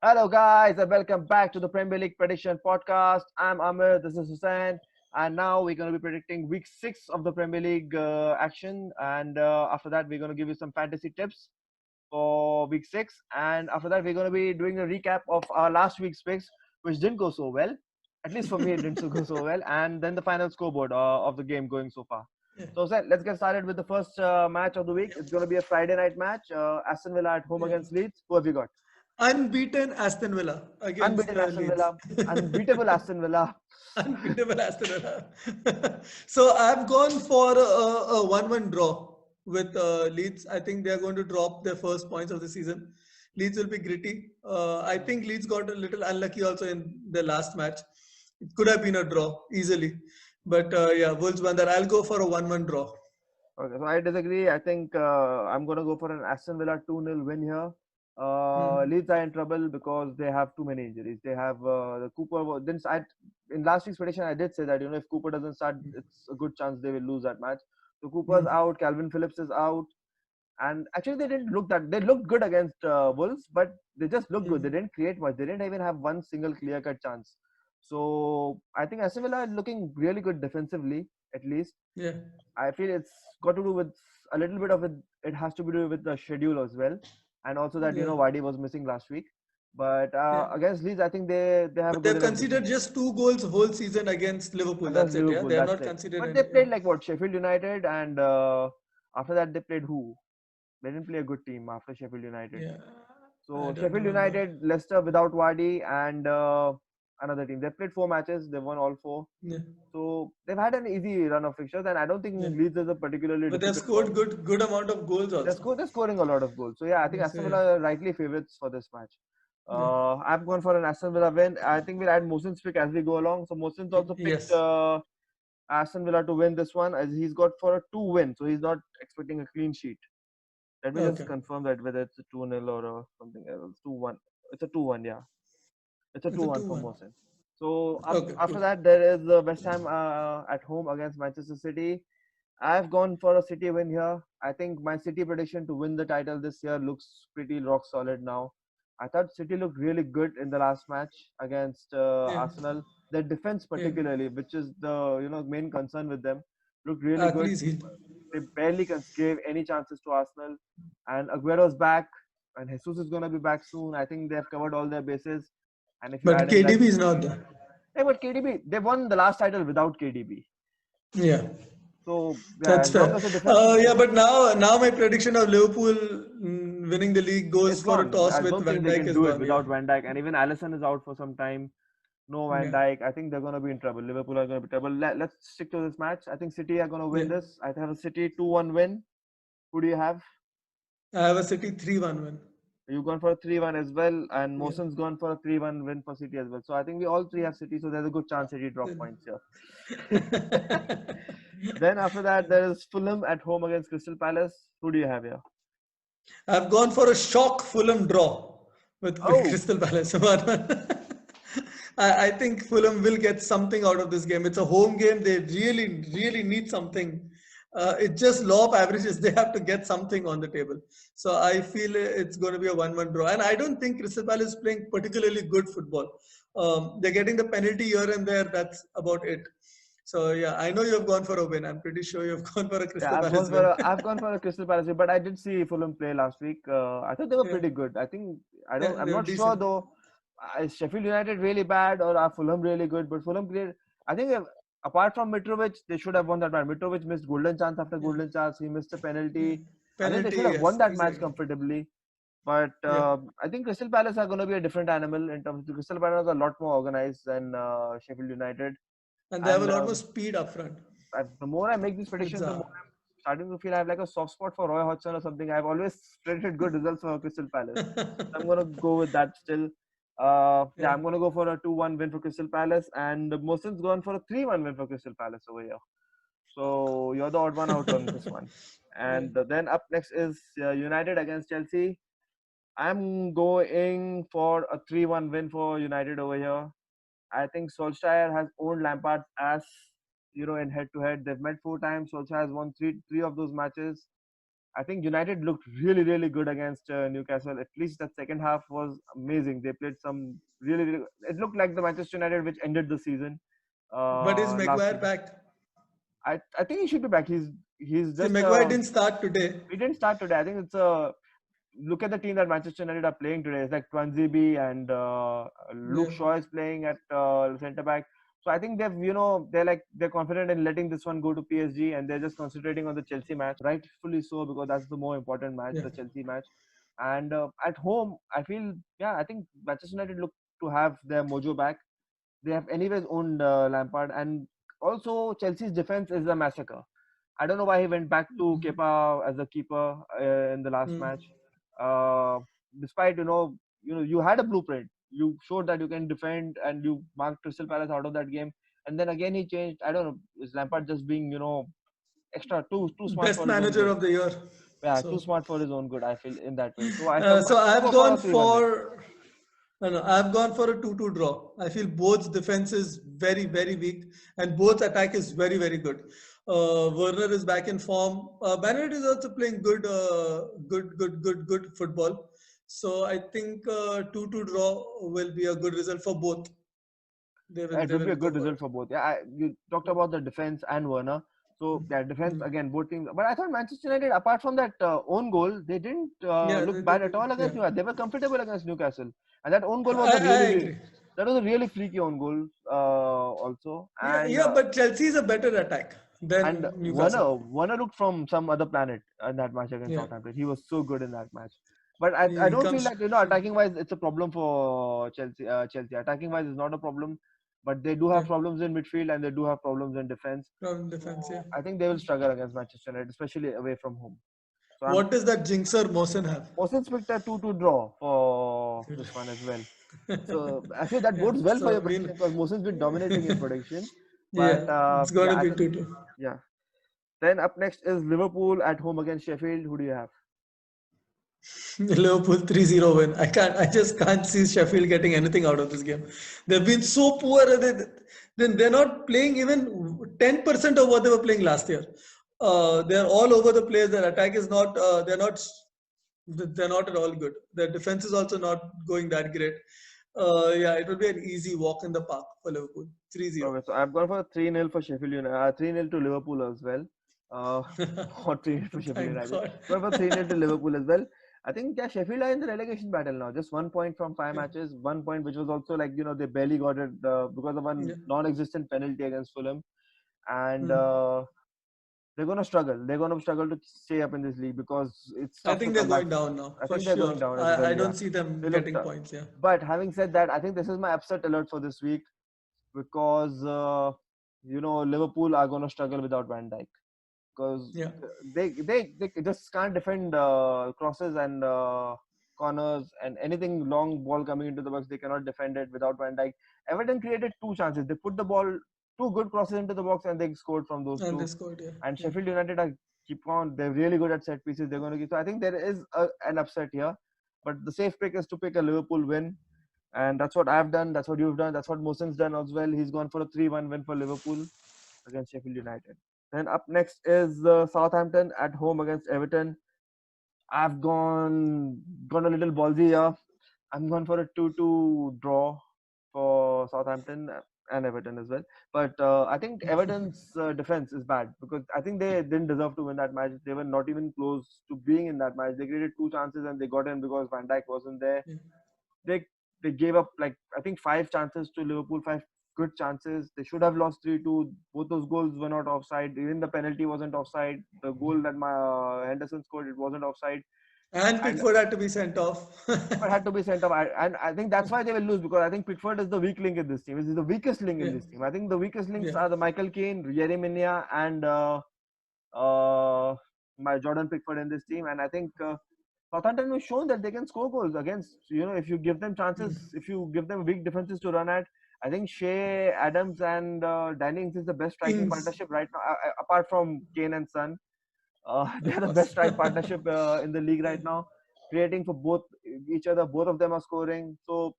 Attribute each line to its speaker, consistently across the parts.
Speaker 1: Hello, guys, and welcome back to the Premier League Prediction Podcast. I'm Amir, this is Hussein, and now we're going to be predicting week 6 of the Premier League action. And after that, we're going to give you some fantasy tips for week 6. And after that, we're going to be doing a recap of our last week's picks, which didn't go so well. At least for me, it didn't go so well. And then the final scoreboard of the game going so far.
Speaker 2: Yeah.
Speaker 1: So, Hussein, let's get started with the first match of the week. It's going to be a Friday night match. Aston Villa at home
Speaker 2: Yeah.
Speaker 1: against Leeds. Who have you got?
Speaker 2: Unbeaten Aston Villa against
Speaker 1: Unbeaten Aston
Speaker 2: Leeds.
Speaker 1: Villa, unbeatable Aston Villa.
Speaker 2: Unbeatable Aston Villa. So I've gone for a 1-1 draw with Leeds. I think they are going to drop their first points of the season. Leeds will be gritty. I think Leeds got a little unlucky also in the last match. It could have been a draw easily. But yeah, Wolves won that. I'll go for a 1-1 draw.
Speaker 1: Okay, so I disagree. I think I'm going to go for an Aston Villa 2-0 win here.
Speaker 2: Hmm.
Speaker 1: Leeds are in trouble because they have too many injuries. They have the Cooper didn't start in last week's prediction. I did say that if Cooper doesn't start, it's a good chance they will lose that match. So Cooper's
Speaker 2: Hmm.
Speaker 1: out. Calvin Phillips is out. And actually, they didn't look that. They looked good against Wolves, but they just looked good. They
Speaker 2: Hmm.
Speaker 1: didn't create much. They didn't even have one single clear-cut chance. So I think Aston Villa are looking really good defensively, at least.
Speaker 2: Yeah.
Speaker 1: I feel it's got to do with a little bit of it. It has to be do with the schedule as well, and also that
Speaker 2: Yeah.
Speaker 1: Vardy was missing last week. But
Speaker 2: Yeah.
Speaker 1: against Leeds, I think they have a
Speaker 2: But
Speaker 1: good
Speaker 2: they've
Speaker 1: enough
Speaker 2: conceded
Speaker 1: defense
Speaker 2: just 2 goals whole season against Liverpool.
Speaker 1: against
Speaker 2: That's it. Yeah,
Speaker 1: Liverpool.
Speaker 2: they have
Speaker 1: That's
Speaker 2: not
Speaker 1: it.
Speaker 2: conceded
Speaker 1: But they
Speaker 2: any. Yeah.
Speaker 1: played like what Sheffield United, and after that they played who? They didn't play a good team after Sheffield United.
Speaker 2: Yeah. I
Speaker 1: So
Speaker 2: don't
Speaker 1: Sheffield
Speaker 2: remember.
Speaker 1: United, Leicester without Vardy, and another team. They played 4 matches. They won all four.
Speaker 2: Yeah.
Speaker 1: So they've had an easy run of fixtures, and I don't
Speaker 2: Yeah.
Speaker 1: think Leeds is a particularly
Speaker 2: But they've
Speaker 1: difficult
Speaker 2: scored
Speaker 1: one.
Speaker 2: good amount of goals also.
Speaker 1: They're scoring a lot of goals. So yeah, I think
Speaker 2: Yes.
Speaker 1: Aston
Speaker 2: Yeah.
Speaker 1: Villa are rightly favourites for this match.
Speaker 2: Yeah.
Speaker 1: I've gone for an Aston Villa win. I think we'll add Mohsin's pick as we go along. So Mohsin's also picked
Speaker 2: Yes.
Speaker 1: Aston Villa to win this one, as he's got for a 2 win. So he's not expecting a clean sheet. Let me just
Speaker 2: Okay.
Speaker 1: confirm that whether it's a 2-0 or something else. 2-1. It's a 2-1, yeah. It's a
Speaker 2: It's a
Speaker 1: 2-1 for
Speaker 2: 2-1.
Speaker 1: Mohsin. So
Speaker 2: Okay.
Speaker 1: after
Speaker 2: Cool.
Speaker 1: that, there is West Ham at home against Manchester City. I've gone for a City win here. I think my City prediction to win the title this year looks pretty rock solid now. I thought City looked really good in the last match against
Speaker 2: Yeah.
Speaker 1: Arsenal. Their defense,
Speaker 2: Yeah.
Speaker 1: particularly, which is the main concern with them, looked really good.
Speaker 2: Achilles heel.
Speaker 1: They barely gave any chances to Arsenal. And Aguero's back, and Jesus is gonna be back soon. I think they've covered all their bases. And if you
Speaker 2: But
Speaker 1: add in that,
Speaker 2: KDB is not there.
Speaker 1: hey, but KDB, they won the last title without KDB.
Speaker 2: Yeah.
Speaker 1: So yeah,
Speaker 2: That's
Speaker 1: as long
Speaker 2: fair.
Speaker 1: as the defense is
Speaker 2: Yeah,
Speaker 1: good,
Speaker 2: but now my prediction of Liverpool winning the league goes
Speaker 1: it's
Speaker 2: for a
Speaker 1: gone.
Speaker 2: toss
Speaker 1: I
Speaker 2: with
Speaker 1: don't think
Speaker 2: Van
Speaker 1: they
Speaker 2: Dijk
Speaker 1: can
Speaker 2: is
Speaker 1: do it
Speaker 2: gone. Yeah.
Speaker 1: without Van Dijk, and even Allison is out for some time. No Van
Speaker 2: Yeah.
Speaker 1: Dijk. I think they're going to be in trouble. Liverpool are going to be trouble. Let's stick to this match. I think City are going to
Speaker 2: Yeah.
Speaker 1: win this. I have a City 2-1 win. Who do you have?
Speaker 2: I have a City 3-1 win.
Speaker 1: You've gone for a 3-1 as well, and
Speaker 2: Yeah.
Speaker 1: Mohsen's gone for a 3-1 win for City as well. So I think we all three have City, so there's a good chance City drop
Speaker 2: Then-
Speaker 1: points here. Then after that, there is Fulham at home against Crystal Palace. Who do you have here?
Speaker 2: I've gone for a shock Fulham draw with
Speaker 1: Oh,
Speaker 2: Crystal Palace. I think Fulham will get something out of this game. It's a home game. They really need something. It's just law of averages. They have to get something on the table. So I feel it's going to be a 1-1 draw. And I don't think Crystal Palace is playing particularly good football. They're getting the penalty here and there. That's about it. So yeah, I know you have gone for a win. I'm pretty sure you've gone for a
Speaker 1: yeah,
Speaker 2: Crystal Palace win.
Speaker 1: I've gone for a Crystal Palace, win, but I did see Fulham play last week. I thought they were
Speaker 2: Yeah,
Speaker 1: pretty good. I think
Speaker 2: yeah,
Speaker 1: I'm
Speaker 2: they were
Speaker 1: not sure
Speaker 2: decent.
Speaker 1: though. Is Sheffield United really bad or are Fulham really good? But Fulham played. I think apart from Mitrovic, they should have won that match. Mitrovic missed golden chance after
Speaker 2: Yeah,
Speaker 1: golden chance. He missed a
Speaker 2: yeah.
Speaker 1: penalty. I think they
Speaker 2: Penalty,
Speaker 1: should have won
Speaker 2: yes,
Speaker 1: that match
Speaker 2: exactly.
Speaker 1: comfortably. But
Speaker 2: Yeah,
Speaker 1: I think Crystal Palace are going to be a different animal in terms of Crystal Palace are a lot more organized than Sheffield United.
Speaker 2: and they have a
Speaker 1: And
Speaker 2: lot more speed up front
Speaker 1: the more I make these
Speaker 2: with
Speaker 1: predictions, the more
Speaker 2: Zaha.
Speaker 1: I'm starting to feel I have like a soft spot for Roy Hodgson or something. I've always predicted good results for Crystal Palace. So I'm going to go with that still. Yeah,
Speaker 2: Yeah,
Speaker 1: I'm going to go for a 2-1 win for Crystal Palace. And Mohsin's gone for a 3-1 win for Crystal Palace over here. So you're the odd one out on this one.
Speaker 2: yeah.
Speaker 1: And then up next is United against Chelsea. I'm going for a 3-1 win for United over here. I think Solskjaer has owned Lampard's ass, in head to head. They've met 4 times. Solskjaer has won three of those matches. I think United looked really, really good against Newcastle. At least that second half was amazing. They played some really, really. It looked like the Manchester United which ended the season
Speaker 2: But is
Speaker 1: last
Speaker 2: Maguire
Speaker 1: season.
Speaker 2: back?
Speaker 1: I think he should be back. He's
Speaker 2: See,
Speaker 1: just
Speaker 2: Maguire didn't start today.
Speaker 1: he didn't start today. I think it's a look at the team that Manchester United are playing today. It's like Twanzebe and Luke
Speaker 2: Yeah.
Speaker 1: Shaw is playing at centre back. So I think they're confident in letting this one go to PSG and they're just concentrating on the Chelsea match, rightfully so because that's the more important match,
Speaker 2: Yeah.
Speaker 1: the Chelsea match. And at home, I feel I think Manchester United look to have their mojo back. They have anyways owned Lampard, and also Chelsea's defense is a massacre. I don't know why he went back to Kepa as a keeper in the last
Speaker 2: Mm.
Speaker 1: match. Uh, Despite you had a blueprint. You showed that you can defend, and you marked Crystal Palace out of that game. And then again he changed. I don't know. Is Lampard just being extra too smart
Speaker 2: Best
Speaker 1: for his own
Speaker 2: manager
Speaker 1: good?
Speaker 2: of the year.
Speaker 1: Yeah, too
Speaker 2: So,
Speaker 1: smart for his own good. I feel in that way. So
Speaker 2: so
Speaker 1: I
Speaker 2: I've
Speaker 1: go for
Speaker 2: gone
Speaker 1: a 3-1 win.
Speaker 2: for no, no, I've gone for a 2-2 draw. I feel both defense is very, very weak and both attack is very, very good. Werner is back in form. Bennett is also playing good football. So I think 2-2 draw will be a good result for both. They will,
Speaker 1: It
Speaker 2: they
Speaker 1: would be
Speaker 2: will
Speaker 1: a
Speaker 2: go
Speaker 1: good
Speaker 2: for
Speaker 1: result
Speaker 2: it.
Speaker 1: for both. Yeah, you talked about the defense and Werner. So yeah, defense
Speaker 2: Mm.
Speaker 1: again, both teams. But I thought Manchester United, apart from that own goal, they didn't
Speaker 2: Yeah,
Speaker 1: look bad at all
Speaker 2: yeah.
Speaker 1: against Newcastle. They were comfortable against Newcastle, and that own goal was
Speaker 2: I agree.
Speaker 1: that was a really freaky own goal also.
Speaker 2: Yeah, yeah, but Chelsea is a better attack
Speaker 1: And
Speaker 2: than Newcastle.
Speaker 1: Werner looked from some other planet in that match against
Speaker 2: Yeah,
Speaker 1: Southampton. He was so good in that match. But I
Speaker 2: he
Speaker 1: don't feel
Speaker 2: comes
Speaker 1: that attacking wise it's a problem for Chelsea. Chelsea attacking wise is not a problem, but they do
Speaker 2: yeah,
Speaker 1: have problems in midfield and they do have problems in defense.
Speaker 2: from defense. Yeah.
Speaker 1: So I think they will struggle against Manchester United, especially away from home. So I'm
Speaker 2: What does that jinxer Mohsen have?
Speaker 1: Mohsen picked a 2-2 draw for this one as well. So actually that
Speaker 2: Yeah.
Speaker 1: bodes well for
Speaker 2: So
Speaker 1: your
Speaker 2: I mean,
Speaker 1: prediction because Mohsen's been dominating in prediction. But
Speaker 2: yeah, it's going
Speaker 1: yeah,
Speaker 2: to
Speaker 1: I
Speaker 2: be
Speaker 1: think
Speaker 2: 2-2.
Speaker 1: yeah. Then up next is Liverpool at home against Sheffield. Who do you have?
Speaker 2: Liverpool 3-0 win. I just can't see Sheffield getting anything out of this game. They've been so poor. They're not playing even 10% of what they were playing last year. They're all over the place. Their attack is not. They're not at all good. Their defense is also not going that great. Yeah, it will be an easy walk in the park for Liverpool. 3-0.
Speaker 1: Okay, so I've gone for 3-0 for Sheffield United, 3-0 to Liverpool as well. Uh, or 3-0 to Sheffield
Speaker 2: Thank
Speaker 1: United.
Speaker 2: God.
Speaker 1: Gone for 3-0 to Liverpool as well. I think yeah, Sheffield are in the relegation battle now. Just 1 point from five
Speaker 2: Yeah,
Speaker 1: matches. 1 point, which was also like they barely got it because of one
Speaker 2: yeah.
Speaker 1: non-existent penalty against Fulham, and
Speaker 2: Hmm.
Speaker 1: they're gonna struggle. They're gonna struggle to stay up in this league because it's
Speaker 2: I
Speaker 1: tough to
Speaker 2: think they're
Speaker 1: come back.
Speaker 2: going down now
Speaker 1: I
Speaker 2: for
Speaker 1: think they're
Speaker 2: sure.
Speaker 1: going down as well.
Speaker 2: I
Speaker 1: Yeah,
Speaker 2: don't see them
Speaker 1: they look
Speaker 2: getting
Speaker 1: tough.
Speaker 2: points. Yeah,
Speaker 1: But having said that, I think this is my upset alert for this week because Liverpool are going to struggle without Van Dijk because
Speaker 2: yeah.
Speaker 1: they just can't defend crosses and corners and anything long ball coming into the box. They cannot defend it without Van Dijk. Everton created two chances. They put the ball two good crosses into the box and they scored from those
Speaker 2: And they
Speaker 1: two.
Speaker 2: scored. Yeah,
Speaker 1: And
Speaker 2: yeah.
Speaker 1: Sheffield United are keep on. They're really good at set pieces. They're going to give. So I think there is an upset here, but the safe pick is to pick a Liverpool win and that's what I've done. That's what you've done. That's what Mohsen's done as well. He's gone for a 3-1 win for Liverpool against Sheffield United. Then up next is Southampton at home against Everton. I've gone a little ballsy here. I'm going for a 2-2 draw for Southampton and Everton as well. But I think Everton's defense is bad because I think they didn't deserve to win that match. They were not even close to being in that match. They created two chances and they got in because Van Dijk wasn't there.
Speaker 2: Yeah.
Speaker 1: they they gave up like I think five chances to Liverpool, five good chances. They should have lost 3-2. Both those goals were not offside. Even the penalty wasn't offside. The goal that my Henderson scored, it wasn't offside.
Speaker 2: And
Speaker 1: And
Speaker 2: Pickford had to be sent off.
Speaker 1: Pickford had to be sent off. And I think that's why they will lose because I think Pickford is the weak link in this team. He's the weakest link in
Speaker 2: Yeah,
Speaker 1: this team. I think the weakest links
Speaker 2: yeah.
Speaker 1: are the Michael Keane, Yerry Minya, and uh, my Jordan Pickford in this team. And I think Southampton has shown that they can score goals against, if you give them chances, if you give them weak defenses to run at. I think Shea, Adams, and Danny Ings is the best striking
Speaker 2: Ings,
Speaker 1: partnership right now, apart from Kane and Son. They are
Speaker 2: of
Speaker 1: the best
Speaker 2: course.
Speaker 1: strike partnership in the league
Speaker 2: Yeah.
Speaker 1: right now, creating for both each other. Both of them are scoring. So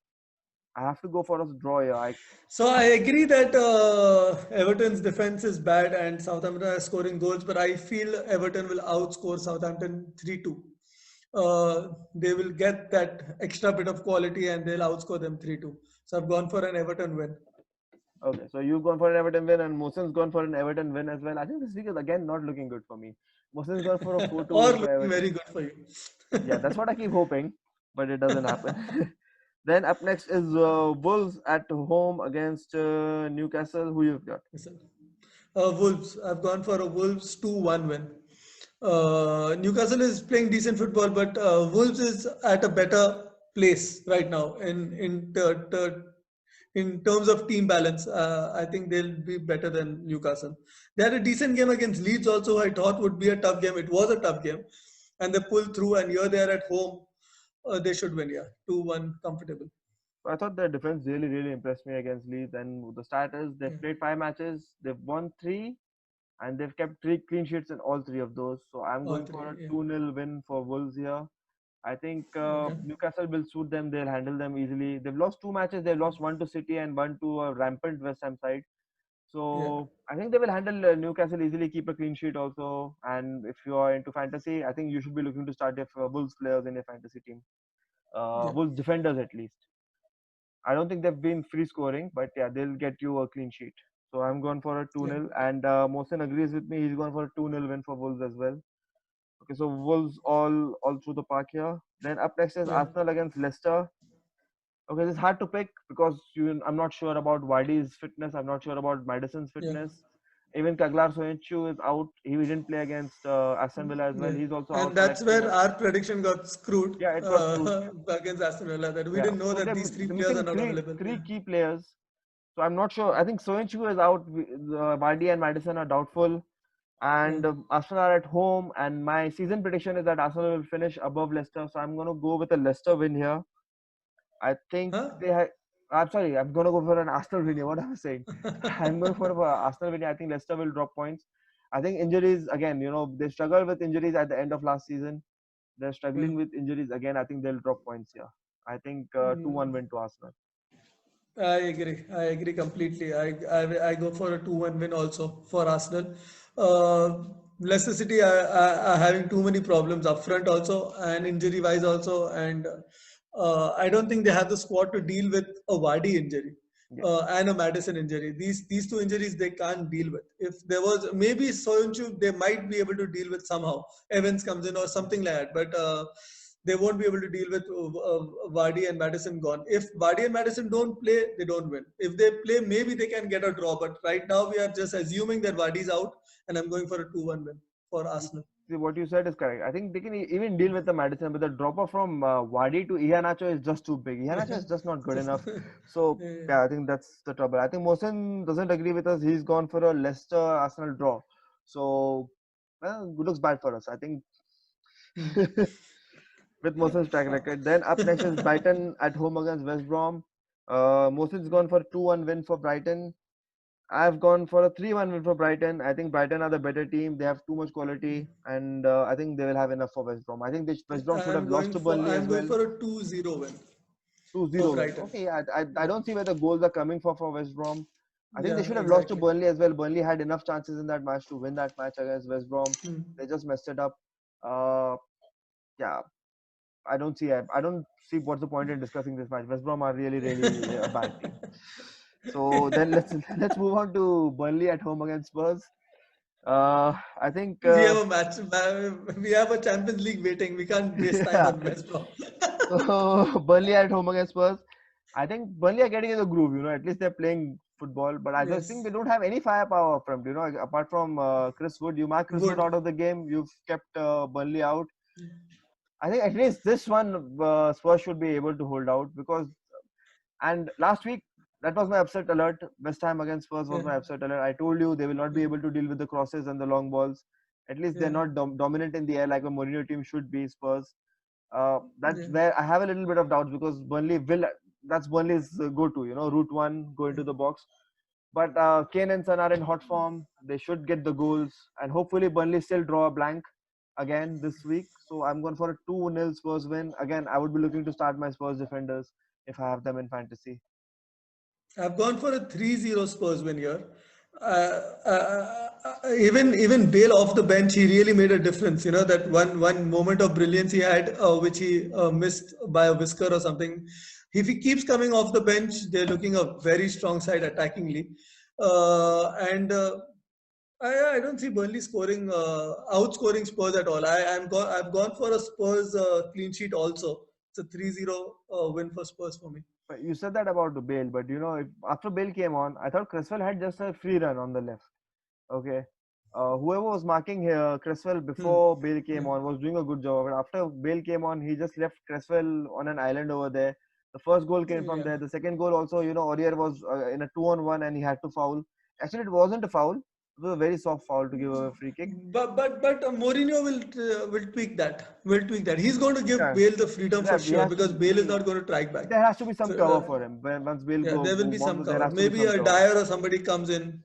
Speaker 1: I have to go for a draw here.
Speaker 2: So I agree that Everton's defense is bad and Southampton are scoring goals, but I feel Everton will outscore Southampton 3-2. They will get that extra bit of quality and they'll outscore them 3-2. So I've gone for an Everton win.
Speaker 1: Okay, so you've gone for an Everton win, and Mohsin's gone for an Everton win as well. I think this week is again not looking good for me. Mohsin's gone for a 4-2
Speaker 2: Or
Speaker 1: win for
Speaker 2: looking
Speaker 1: Everton.
Speaker 2: very good for you.
Speaker 1: Yeah, that's what I keep hoping, but it doesn't happen. Then up next is Wolves at home against Newcastle. Who you've got?
Speaker 2: Listen. Wolves. I've gone for a Wolves 2-1 win. Newcastle is playing decent football, but Wolves is at a better place right now in terms of team balance. I think they'll be better than Newcastle. They had a decent game against Leeds also. I thought would be a tough game. It was a tough game, and they pulled through. And here they are at home. They should win. Yeah, 2-1 comfortable.
Speaker 1: So I thought their defense really impressed me against Leeds. And the starters,
Speaker 2: Yeah,
Speaker 1: they've played 5 matches, they've won three, and they've kept three clean sheets in all three of those. So I'm
Speaker 2: all
Speaker 1: going for
Speaker 2: three.
Speaker 1: a
Speaker 2: Yeah.
Speaker 1: 2-0 win for Wolves here. I think
Speaker 2: Okay.
Speaker 1: Newcastle will suit them. They'll handle them easily. They've lost 2 matches. They've lost one to City and one to a rampant West Ham side.
Speaker 2: Yeah.
Speaker 1: So I think they will handle Newcastle easily, keep a clean sheet also. And if you are into fantasy, I think you should be looking to start your Wolves players in your fantasy team.
Speaker 2: Yeah.
Speaker 1: Wolves defenders at least. I don't think they've been free scoring, but yeah, they'll get you a clean sheet. So I'm going for a 2
Speaker 2: Yeah.
Speaker 1: nil, and Mohsen agrees with me. He's going for a 2-0 win for Wolves as well. Okay, so Wolves all through the park here. Then up next is
Speaker 2: Yeah.
Speaker 1: Arsenal against Leicester. Okay, this is hard to pick because I'm not sure about Vardy's fitness. I'm not sure about Madison's
Speaker 2: Yeah.
Speaker 1: fitness. Even Kaglar Soyuncu is out. He didn't play against Aston Villa as well.
Speaker 2: Yeah,
Speaker 1: He's also out
Speaker 2: and
Speaker 1: for like
Speaker 2: that's
Speaker 1: two
Speaker 2: where
Speaker 1: matches.
Speaker 2: our prediction got screwed
Speaker 1: Yeah, it got screwed.
Speaker 2: against Aston Villa. That we
Speaker 1: Yeah,
Speaker 2: didn't know
Speaker 1: so
Speaker 2: that these three
Speaker 1: they're
Speaker 2: players are
Speaker 1: missing
Speaker 2: not
Speaker 1: three
Speaker 2: available.
Speaker 1: three
Speaker 2: Yeah,
Speaker 1: key players. So I'm not sure. I think Soyuncu is out. Vardy and Madison are doubtful.
Speaker 2: yeah.
Speaker 1: And Arsenal are at home. And my season prediction is that Arsenal will finish above Leicester. So I'm going to go with a Leicester win here. I think
Speaker 2: Huh?
Speaker 1: they have. I'm sorry. I'm going to go for an Arsenal win here. What am I saying? I'm going for an Arsenal win here. I think Leicester will drop points. I think injuries again. They struggled with injuries at the end of last season. They're
Speaker 2: Yeah.
Speaker 1: struggling with injuries again. I think they'll drop points here. I think 2-1
Speaker 2: Mm,
Speaker 1: win to Arsenal.
Speaker 2: I agree. I agree completely. I go for a 2-1 win also for Arsenal. Uh, Leicester City are having too many problems up front also and injury wise also, and I don't think they have the squad to deal with a Vardy injury.
Speaker 1: Yeah.
Speaker 2: And a Madison injury. These two injuries they can't deal with. If there was maybe Soyuncu, they might be able to deal with somehow. Evans comes in or something like that, but they won't be able to deal with Vardy and Madison gone. If Vardy and Madison don't play, they don't win. If they play, maybe they can get a draw. But right now we are just assuming that Vardy's out, and I'm going for a 2-1 win for Arsenal.
Speaker 1: See, what you said is correct. I think they can even deal with the Madison, but the drop off from Wadi to Iheanacho is just too big. Iheanacho is just not good
Speaker 2: Just
Speaker 1: enough. So,
Speaker 2: yeah,
Speaker 1: yeah, I think that's the trouble. I think Mohsen doesn't agree with us. He's gone for a Leicester Arsenal draw. So, well, it looks bad for us. I think
Speaker 2: hmm,
Speaker 1: with
Speaker 2: yeah.
Speaker 1: Mohsen's track record. Then up next is Brighton at home against West Brom. Mohsen's gone for 2-1 win for Brighton. I've gone for a 3-1 win for Brighton. I think Brighton are the better team. They have too much quality, and I think they will have enough for West Brom. I think West Brom should have lost to Burnley
Speaker 2: I'm
Speaker 1: as
Speaker 2: going
Speaker 1: well.
Speaker 2: for a 2-0 win for
Speaker 1: 2-0 win.
Speaker 2: Brighton.
Speaker 1: Okay, I
Speaker 2: Yeah,
Speaker 1: don't see where the goals are coming for West Brom. I think they
Speaker 2: yeah,
Speaker 1: should have lost to
Speaker 2: exactly.
Speaker 1: Burnley as well. Burnley had enough chances in that match to win that match against West Brom.
Speaker 2: Hmm.
Speaker 1: They just messed it up. Uh, yeah, I don't see what's the point in discussing this match. West Brom are really a bad team. So then let's move on to Burnley at home against Spurs. I think
Speaker 2: We have a match. We have a Champions League waiting. We can't waste time
Speaker 1: yeah.
Speaker 2: on West Brom.
Speaker 1: So Burnley at home against Spurs. I think Burnley are getting in the groove. At least they're playing football. But I just think
Speaker 2: Yes,
Speaker 1: they don't have any firepower up front. Apart from Chris Wood, you mark Chris Wood
Speaker 2: Wood.
Speaker 1: out of the game. You've kept Burnley out. I think at least this one Spurs should be able to hold out because. And last week that was my upset alert. West Ham against Spurs was
Speaker 2: Yeah,
Speaker 1: my upset alert. I told you they will not be
Speaker 2: yeah,
Speaker 1: able to deal with the crosses and the long balls. At least they're
Speaker 2: yeah,
Speaker 1: not dominant in the air like a Mourinho team should be. Spurs. That's
Speaker 2: yeah,
Speaker 1: where I have a little bit of doubts because Burnley will. That's Burnley's go-to. Route one, go into the box. But Kane and Son are in hot form. They should get the goals, and hopefully Burnley still draw a blank again this week. So I'm going for a 2-0 Spurs win. Again, I would be looking to start my Spurs defenders if I have them in fantasy.
Speaker 2: I've gone for a 3-0 Spurs win here. Even Bale off the bench, he really made a difference. You know that one moment of brilliance he had, which he missed by a whisker or something. If he keeps coming off the bench, they're looking a very strong side attackingly, and I don't see Burnley outscoring Spurs at all. I've gone for a Spurs clean sheet also. It's a 3-0 win for Spurs for me.
Speaker 1: But you said that about the Bale, but after Bale came on, I thought Cresswell had just a free run on the left. Okay. Whoever was marking here, Cresswell
Speaker 2: Hmm.
Speaker 1: before Bale came
Speaker 2: Yeah.
Speaker 1: on was doing a good job. But after Bale came on, he just left Cresswell on an island over there. The first goal came from
Speaker 2: Yeah.
Speaker 1: there. The second goal also, Aurier was in a 2-on-1 and he had to foul. Actually, it wasn't a foul. It was a very soft foul to give a free kick.
Speaker 2: But Mourinho will tweak that. Will tweak that. He's going to give
Speaker 1: Yeah,
Speaker 2: Bale the freedom
Speaker 1: yeah,
Speaker 2: for
Speaker 1: he
Speaker 2: sure
Speaker 1: has to.
Speaker 2: because Bale is not going to track back.
Speaker 1: There has to be some
Speaker 2: So
Speaker 1: cover for him. Once Bale
Speaker 2: yeah, there will be
Speaker 1: move
Speaker 2: some
Speaker 1: on, there
Speaker 2: cover.
Speaker 1: has to be
Speaker 2: Maybe
Speaker 1: some
Speaker 2: a
Speaker 1: cover.
Speaker 2: Dyer or somebody comes in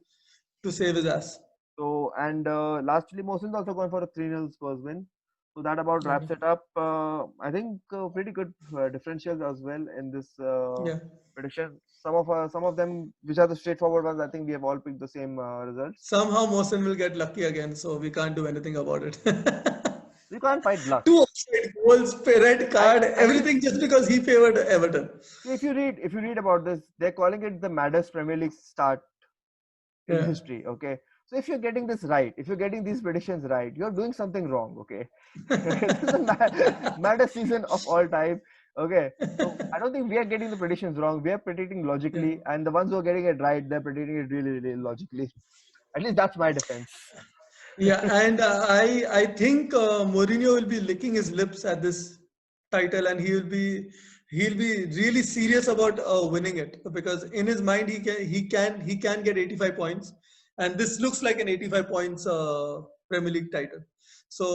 Speaker 2: to save his ass.
Speaker 1: So, and lastly, Mohsin's also going for a 3-0 Spurs win. So that about
Speaker 2: Okay.
Speaker 1: wraps it up. I think pretty good differentials as well in this
Speaker 2: Yeah.
Speaker 1: prediction. Some of them, which are the straightforward ones, I think we have all picked the same results.
Speaker 2: Somehow Mohsen will get lucky again, so we can't do anything about it.
Speaker 1: You can't fight luck.
Speaker 2: Two offside goals, red card,
Speaker 1: I think
Speaker 2: everything just because he favored Everton.
Speaker 1: if you read about this, they're calling it the maddest Premier League start in
Speaker 2: Yeah.
Speaker 1: history. Okay, so if you're getting this right, if you're getting these predictions right, you're doing something wrong. Okay, this is the maddest season of all time. Okay, so I don't think we are getting the predictions wrong. We are predicting
Speaker 2: Yeah.
Speaker 1: logically, and the ones who are getting it right, they're predicting it really, really logically. At least that's my defense.
Speaker 2: Yeah, and I think Mourinho will be licking his lips at this title, and he'll be really serious about winning it because in his mind he can get 85 points, and this looks like an 85 points Premier League title. So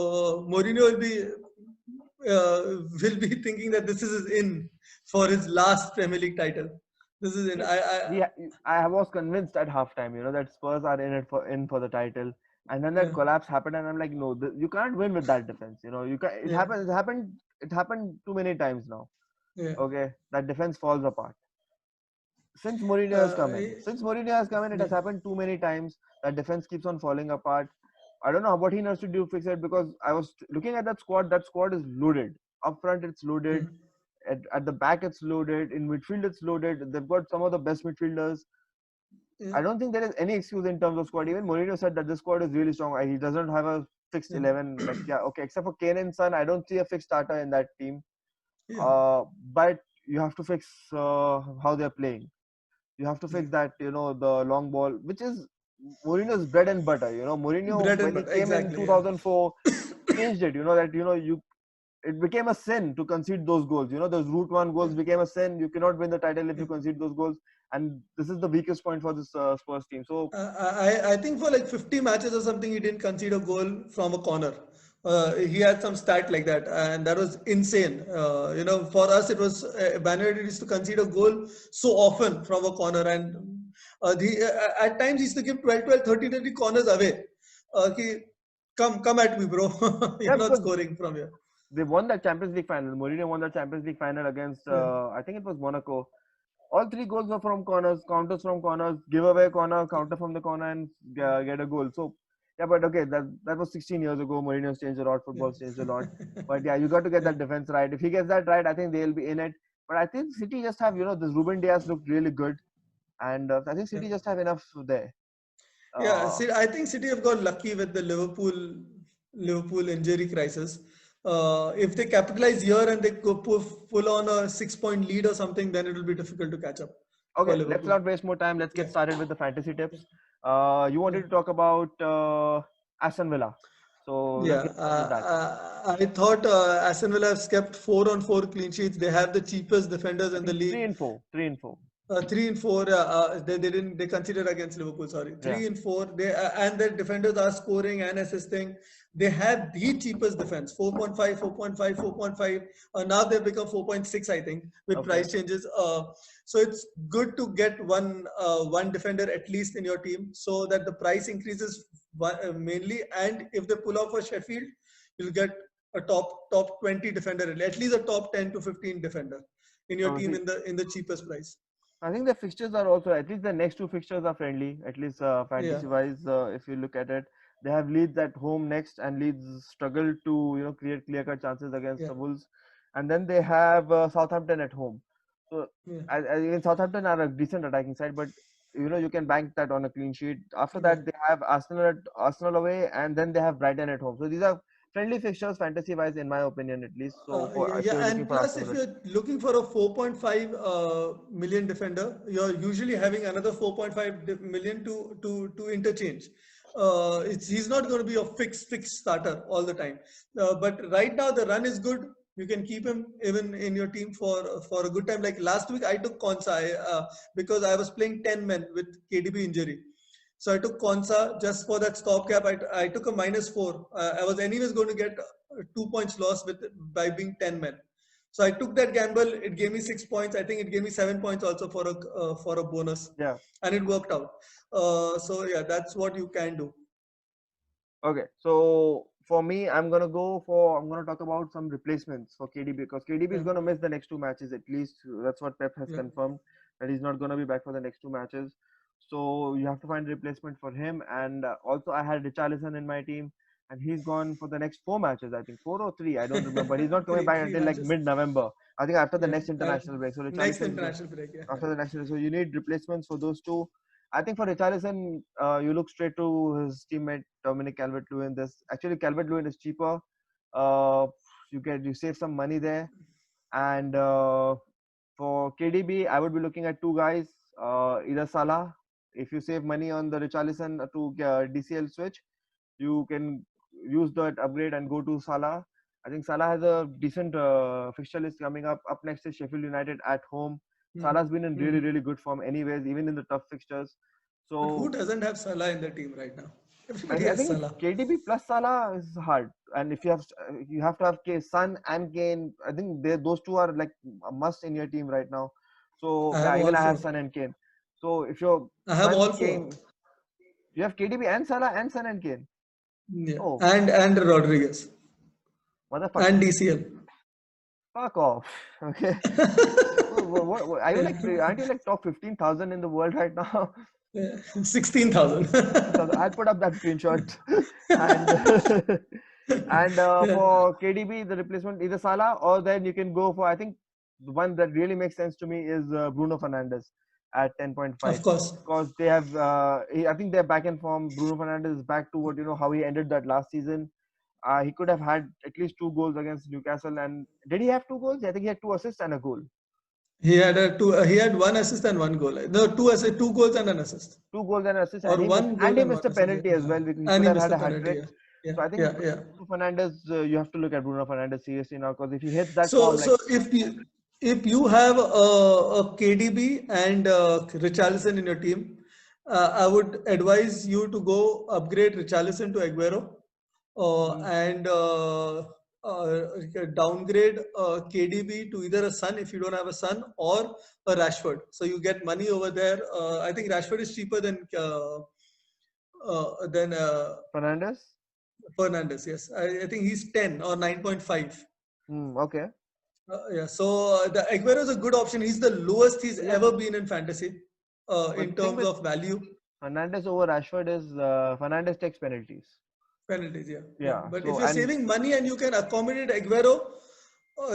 Speaker 2: Mourinho will be thinking that this is his in for his last Premier League title. This is in.
Speaker 1: See, I was convinced at halftime, that Spurs are in for the title, and then that
Speaker 2: Yeah,
Speaker 1: collapse happened, and I'm like, no, you can't win with that defense. You can. It
Speaker 2: yeah,
Speaker 1: happens. It happened too many times now.
Speaker 2: yeah.
Speaker 1: Okay, that defense falls apart.
Speaker 2: Uh,
Speaker 1: Since Mourinho has come in, it
Speaker 2: yeah.
Speaker 1: has happened too many times. That defense keeps on falling apart. I don't know what he knows to do to fix it because I was looking at that squad. That squad is loaded. Up front, it's loaded.
Speaker 2: Mm.
Speaker 1: At the back, it's loaded. In midfield, it's loaded. They've got some of the best midfielders.
Speaker 2: Yeah,
Speaker 1: I don't think there is any excuse in terms of squad. Even Mourinho said that this squad is really strong. He doesn't have a fixed
Speaker 2: yeah,
Speaker 1: 11. Like, yeah, okay, except for Kane and Son, I don't see a fixed starter in that team.
Speaker 2: yeah,
Speaker 1: But you have to fix how they're playing. You have to
Speaker 2: yeah.
Speaker 1: fix that, the long ball, which is Mourinho's bread and butter. Mourinho,
Speaker 2: Bread and
Speaker 1: when he
Speaker 2: butter,
Speaker 1: came in
Speaker 2: exactly. Yeah,
Speaker 1: 2004, changed it. It became a sin to concede those goals. Those route one
Speaker 2: yeah.
Speaker 1: goals became a sin. You cannot win the title if you concede those goals. And this is the weakest point for this Spurs team. So,
Speaker 2: I think for like 50 matches or something, he didn't concede a goal from a corner. He had some stat like that, and that was insane. For us, it was Banner used to concede a goal so often from a corner, and at times he used to give 12, 30 corners away. Come at me, bro.
Speaker 1: yeah,
Speaker 2: You're not
Speaker 1: because
Speaker 2: scoring from here.
Speaker 1: they won that Champions League final. Mourinho won that Champions League final against,
Speaker 2: Yeah,
Speaker 1: I think it was Monaco. All three goals were from corners, counters from corners, give away corner,
Speaker 2: yeah,
Speaker 1: counter from the corner, and get a goal. So, yeah, but okay, that was 16 years ago. Mourinho's changed a lot,
Speaker 2: yeah.
Speaker 1: football's changed a lot. But yeah, you got to get
Speaker 2: Yeah,
Speaker 1: that defense right. If he gets that right, I think they'll be in it. But I think City just have, this Ruben Diaz looked really good. And I think
Speaker 2: yeah.
Speaker 1: City just have enough there.
Speaker 2: Yeah,
Speaker 1: Uh,
Speaker 2: see, I think City have got lucky with the Liverpool injury crisis. If they capitalize here and they pull on a 6 point lead or something, then it will be difficult to catch up for
Speaker 1: okay, let's
Speaker 2: Liverpool.
Speaker 1: not waste more time. Let's get
Speaker 2: Yeah,
Speaker 1: started with the fantasy
Speaker 2: yeah,
Speaker 1: tips. You
Speaker 2: yeah.
Speaker 1: wanted to talk about Aston Villa. So let's
Speaker 2: Yeah,
Speaker 1: get started with that.
Speaker 2: I thought Aston Villa have kept 4-on-4 clean sheets. They have the cheapest defenders
Speaker 1: I
Speaker 2: in the
Speaker 1: think three
Speaker 2: league.
Speaker 1: and four, 3 and 4.
Speaker 2: 3 and 4. They didn't they considered against Liverpool. Sorry,
Speaker 1: Yeah.
Speaker 2: 3 and 4. And their defenders are scoring and assisting. They have the cheapest defense, 4.5, 4.5, 4.5. Now they've become 4.6, I think, with
Speaker 1: Okay.
Speaker 2: price changes. So it's good to get one defender at least in your team so that the price increases mainly. And if they pull off for Sheffield, you'll get a top 20 defender, at least a top 10 to 15 defender in your
Speaker 1: So
Speaker 2: team
Speaker 1: see,
Speaker 2: in the cheapest price.
Speaker 1: I think the fixtures are also, at least the next two fixtures are friendly, at least
Speaker 2: Yeah,
Speaker 1: fantasy wise. If you look at it, they have Leeds at home next, and Leeds struggle to create clear cut chances against
Speaker 2: yeah,
Speaker 1: the Wolves, and then they have Southampton at home. So
Speaker 2: yeah,
Speaker 1: even Southampton are a decent attacking side, but you can bank that on a clean sheet. After
Speaker 2: yeah.
Speaker 1: that, they have Arsenal away, and then they have Brighton at home. So these are friendly fixtures fantasy wise, in my opinion, at least. So for
Speaker 2: Yeah,
Speaker 1: if
Speaker 2: yeah,
Speaker 1: you're looking
Speaker 2: and
Speaker 1: for
Speaker 2: plus,
Speaker 1: Arsenal,
Speaker 2: if you're looking for a 4.5 million defender, you're usually having another 4.5 million to interchange. He's not going to be a fixed starter all the time. But right now, the run is good. You can keep him even in your team for a good time. Like last week, I took Konsa because I was playing 10 men with KDB injury. So I took Konsa just for that stopgap. I took a -4. I was anyways going to get 2 points loss with by being 10 men. So I took that gamble. It gave me 6 points. I think it gave me 7 points also for a bonus,
Speaker 1: yeah.
Speaker 2: and it worked out. So yeah, that's what you can do.
Speaker 1: Okay, so for me, I'm gonna talk about some replacements for KDB, because KDB is
Speaker 2: Yeah,
Speaker 1: gonna miss the next two matches at least. That's what Pep has
Speaker 2: yeah.
Speaker 1: confirmed, that he's not gonna be back for the next two matches. So you have to find a replacement for him. And also I had Richarlison in my team, and he's gone for the next four matches. I think four or three. I don't remember. He's not coming
Speaker 2: three
Speaker 1: back
Speaker 2: three
Speaker 1: until like
Speaker 2: matches.
Speaker 1: mid-November. I think after the
Speaker 2: Yeah,
Speaker 1: next international break. So
Speaker 2: next
Speaker 1: Richarlison is going
Speaker 2: international break. Yeah,
Speaker 1: after the next. So you need replacements for those two. I think for Richarlison, you look straight to his teammate Dominic Calvert-Lewin. This actually Calvert-Lewin is cheaper. Uh, you save some money there. And for KDB, I would be looking at two guys. Either Salah. If you save money on the Richarlison to DCL switch, you can use that upgrade and go to Salah. I think Salah has a decent fixture list coming up. Up next is Sheffield United at home.
Speaker 2: hmm.
Speaker 1: Salah's been in really,
Speaker 2: Hmm.
Speaker 1: really good form, anyways, even in the tough fixtures.
Speaker 2: But who
Speaker 1: So
Speaker 2: doesn't have Salah in the team right now?
Speaker 1: I,
Speaker 2: Everybody
Speaker 1: I
Speaker 2: has
Speaker 1: think
Speaker 2: Salah.
Speaker 1: KDB plus Salah is hard, and if you have to have Son and Kane. I think those two are like a must in your team right now. So
Speaker 2: I have
Speaker 1: yeah,
Speaker 2: all
Speaker 1: even I have
Speaker 2: four.
Speaker 1: Son and Kane. So if your
Speaker 2: I have
Speaker 1: Son
Speaker 2: all four.
Speaker 1: Kane, you have KDB and Salah and Son and Kane.
Speaker 2: Yeah,
Speaker 1: Oh,
Speaker 2: and Rodriguez
Speaker 1: motherfucker,
Speaker 2: and DCL.
Speaker 1: fuck off. Okay. What are you like? Aren't you like top 15,000 in the world right now?
Speaker 2: Yeah, 16,000.
Speaker 1: 16,000. I'll put up that screenshot. And and
Speaker 2: Yeah,
Speaker 1: for KDB, the replacement either Salah, or then you can go for, I think the one that really makes sense to me is Bruno Fernandes at 10.5,
Speaker 2: of course.
Speaker 1: because they have I think they're back in form. Bruno Fernandes is back to what how he ended that last season. He could have had at least two goals against Newcastle. And did he have two goals? I think he had two assists and a goal.
Speaker 2: He had a two. He had one assist and one goal. No, two goals and an assist,
Speaker 1: Two goals and assist,
Speaker 2: or one
Speaker 1: and
Speaker 2: goal
Speaker 1: he
Speaker 2: and one
Speaker 1: missed a
Speaker 2: assist.
Speaker 1: penalty as well. He
Speaker 2: And
Speaker 1: could
Speaker 2: he
Speaker 1: have
Speaker 2: missed
Speaker 1: had
Speaker 2: the
Speaker 1: a hat
Speaker 2: penalty.
Speaker 1: trick.
Speaker 2: Yeah, yeah,
Speaker 1: So I think
Speaker 2: yeah, yeah.
Speaker 1: Bruno Fernandes, you have to look at Bruno Fernandes seriously now, because if he hits that
Speaker 2: So,
Speaker 1: form, like,
Speaker 2: so if you have a KDB and Richarlison in your team, I would advise you to go upgrade Richarlison to Aguero,
Speaker 1: mm,
Speaker 2: and downgrade KDB to either a Son if you don't have a Son, or a Rashford. So you get money over there. I think Rashford is cheaper than
Speaker 1: Fernandes.
Speaker 2: Fernandes. Yes, I think he's 10 or 9.5.
Speaker 1: Okay.
Speaker 2: Yeah, so the Aguero is a good option. He's the lowest he's
Speaker 1: Yeah,
Speaker 2: ever been in fantasy
Speaker 1: but
Speaker 2: in
Speaker 1: the thing
Speaker 2: terms
Speaker 1: with
Speaker 2: of value.
Speaker 1: Fernandes over Rashford is Fernandes takes penalties.
Speaker 2: Penalties, yeah, yeah.
Speaker 1: Yeah.
Speaker 2: But if
Speaker 1: So
Speaker 2: you're
Speaker 1: and
Speaker 2: saving money and you can accommodate Aguero,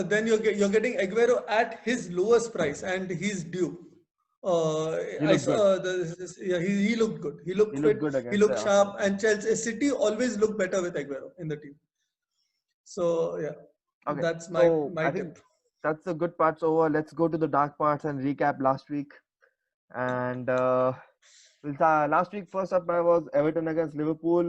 Speaker 2: then you're getting Aguero at his lowest price, and he's due.
Speaker 1: he
Speaker 2: I
Speaker 1: looked good.
Speaker 2: saw yeah, he looked good. He
Speaker 1: He
Speaker 2: looked
Speaker 1: looked
Speaker 2: fit.
Speaker 1: good
Speaker 2: He
Speaker 1: against
Speaker 2: looked
Speaker 1: Arsenal.
Speaker 2: sharp, and Chelsea City always look better with Aguero in the team. So yeah,
Speaker 1: Okay.
Speaker 2: that's my
Speaker 1: So
Speaker 2: my
Speaker 1: I think
Speaker 2: tip.
Speaker 1: that's the good parts over. Let's go to the dark parts and recap last week. And last week, first up, I was Everton against Liverpool.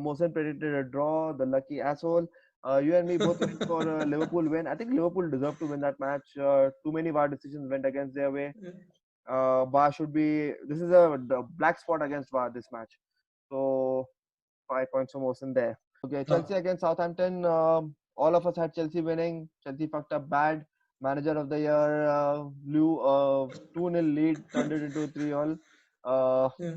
Speaker 1: Mohsen predicted a draw. The lucky asshole. You and me both went for a Liverpool win. I think Liverpool deserved to win that match. Too many VAR decisions went against their way.
Speaker 2: Yeah,
Speaker 1: VAR should be. This is the black spot against VAR this match. So 5 points for Mohsen there. Okay,
Speaker 2: huh,
Speaker 1: Chelsea against Southampton. All of us had Chelsea winning. Chelsea fucked up bad. Manager of the year blew a 2-0 lead, turned it into a 3-all. Uh,
Speaker 2: yeah.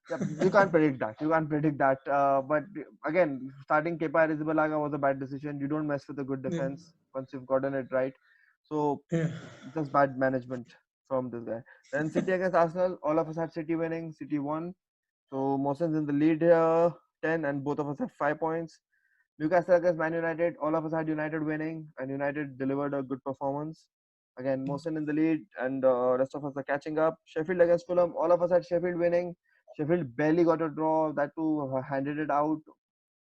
Speaker 1: yeah, you can't predict that. You can't predict that. But again, starting Kepa Arrizabalaga was a bad decision. You don't mess with a good
Speaker 2: Yeah.
Speaker 1: defense once you've gotten it right. So
Speaker 2: Yeah.
Speaker 1: just bad management from this guy. Then City against Arsenal, all of us had City winning. City won. So Mohsen's in the lead here, 10, and both of us have 5 points. Newcastle against Man United, all of us had United winning, and United delivered a good performance. Again, Mohsen in the lead, and rest of us are catching up. Sheffield against Fulham, all of us had Sheffield winning. Sheffield barely got a draw. That too handed it out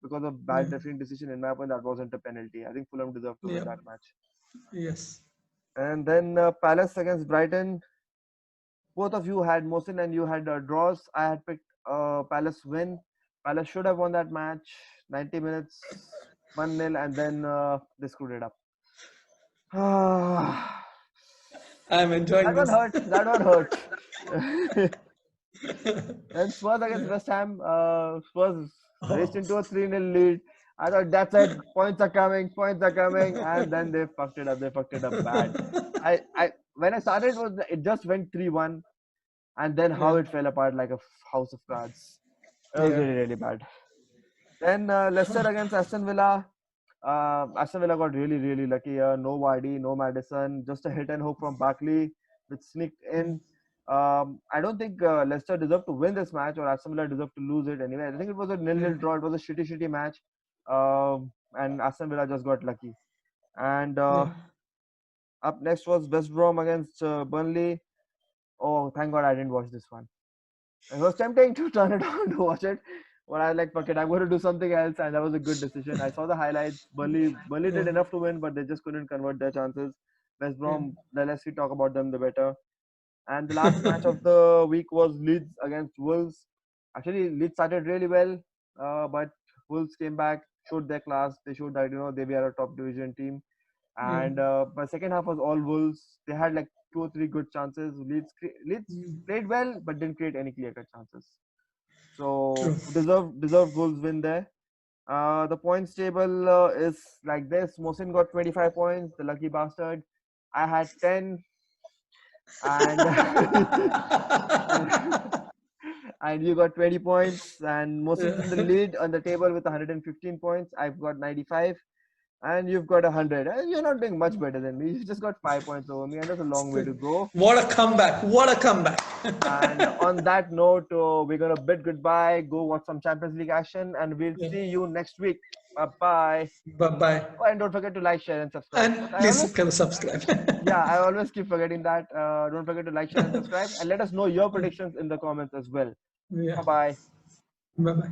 Speaker 1: because of
Speaker 2: Yeah.
Speaker 1: bad refereeing decision. In my opinion, that wasn't a penalty. I think Fulham deserved to win
Speaker 2: Yeah.
Speaker 1: that match.
Speaker 2: Yes.
Speaker 1: And then Palace against Brighton, both of you had Mohsen and you had draws. I had picked Palace win. Palace should have won that match. 90 minutes, 1-0, and then they screwed it up. that
Speaker 2: I'm enjoying
Speaker 1: one
Speaker 2: this.
Speaker 1: hurt. That one hurt. Then Spurs against West Ham. Spurs raced
Speaker 2: Oh.
Speaker 1: into a 3-0 lead. I thought that's it. Points are coming, and then they fucked it up. They fucked it up bad. When I started, it just went 3-1, and then how
Speaker 2: Yeah.
Speaker 1: it fell apart like a house of cards. It was
Speaker 2: Yeah.
Speaker 1: really, really bad. Then Leicester against Aston Villa. Aston Villa got really, really lucky here. No Vardy, no Madison, just a hit and hook from Barkley, which sneaked in. I don't think Leicester deserved to win this match, or Aston Villa deserved to lose it anyway. I think it was a
Speaker 2: Yeah.
Speaker 1: nil-nil draw. It was a shitty, shitty match, and Aston Villa just got lucky. And
Speaker 2: Yeah.
Speaker 1: up next was West Brom against Burnley. Oh, thank God I didn't watch this one. It was tempting to turn it on to watch it, but I was like, fuck it, I'm going to do something else, and that was a good decision. I saw the highlights. Burnley
Speaker 2: Yeah.
Speaker 1: did enough to win, but they just couldn't convert their chances. West
Speaker 2: Yeah.
Speaker 1: Brom, the less we talk about them, the better. And the last match of the week was Leeds against Wolves. Actually, Leeds started really well, but Wolves came back, showed their class. They showed that they were a top division team.
Speaker 2: Yeah.
Speaker 1: And the second half was all Wolves. They had like 2 or 3 good chances. Leeds
Speaker 2: Mm.
Speaker 1: played well, but didn't create any clear cut chances. So
Speaker 2: True.
Speaker 1: deserved Wolves win there. The points table is like this. Mohsin got 25 points, the lucky bastard. I had 10, and and you got 20 points. And Mohsin's in the
Speaker 2: Yeah.
Speaker 1: lead on the table with 115 points. I've got 95, and you've got 100. And you're not doing much better than me. You just got 5 points over me, and there's a long way to go.
Speaker 2: What a comeback. What a comeback.
Speaker 1: And on that note, we're gonna bid goodbye. Go watch some Champions League action, and we'll
Speaker 2: Yeah.
Speaker 1: see you next week. Bye bye.
Speaker 2: Bye bye.
Speaker 1: Oh, and don't forget to like, share, and subscribe. But
Speaker 2: And please can subscribe.
Speaker 1: I always keep forgetting that. Don't forget to like, share, and subscribe, and let us know your predictions in the comments as well.
Speaker 2: Yeah.
Speaker 1: Bye bye.
Speaker 2: Bye bye.